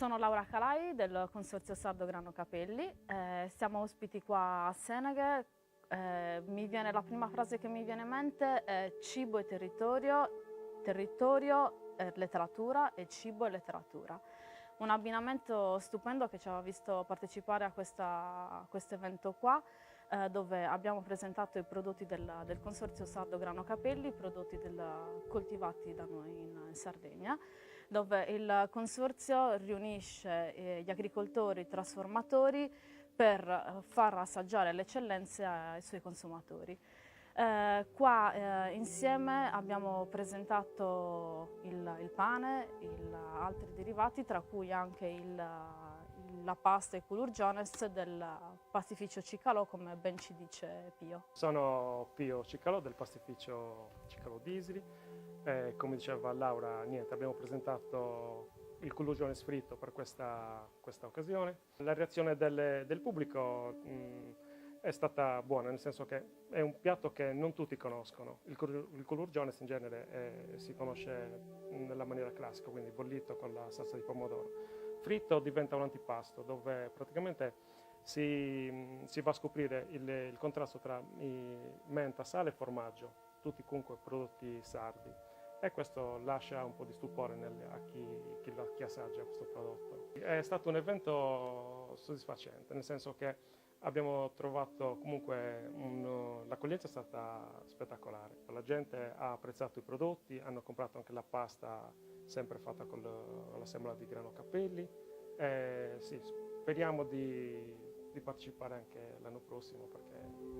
Sono Laura Calai del Consorzio Sardo Grano Capelli, siamo ospiti qua a Seneghe. La prima frase che mi viene in mente è cibo e territorio, territorio e letteratura e cibo e letteratura. Un abbinamento stupendo che ci ha visto partecipare a questo evento qua, dove abbiamo presentato i prodotti del Consorzio Sardo Grano Capelli, prodotti coltivati da noi in Sardegna, dove il Consorzio riunisce gli agricoltori, i trasformatori per far assaggiare le eccellenze ai suoi consumatori. Insieme abbiamo presentato il pane, altri derivati, tra cui anche la pasta e culurgiones del pastificio Cicalò, come ben ci dice Pio. Sono Pio Cicalò del pastificio Cicalò d'Isri. Come diceva Laura, abbiamo presentato il culurgiones fritto per questa occasione. La reazione del pubblico è stata buona, nel senso che è un piatto che non tutti conoscono. Il culurgiones in genere si conosce nella maniera classica, quindi bollito con la salsa di pomodoro. Fritto diventa un antipasto dove praticamente si va a scoprire il contrasto tra menta, sale e formaggio, tutti comunque prodotti sardi. E questo lascia un po' di stupore a chi assaggia questo prodotto. È stato un evento soddisfacente, nel senso che abbiamo trovato comunque l'accoglienza è stata spettacolare. La gente ha apprezzato i prodotti, hanno comprato anche la pasta sempre fatta con la semola di grano Capelli. Sì, speriamo di partecipare anche l'anno prossimo perché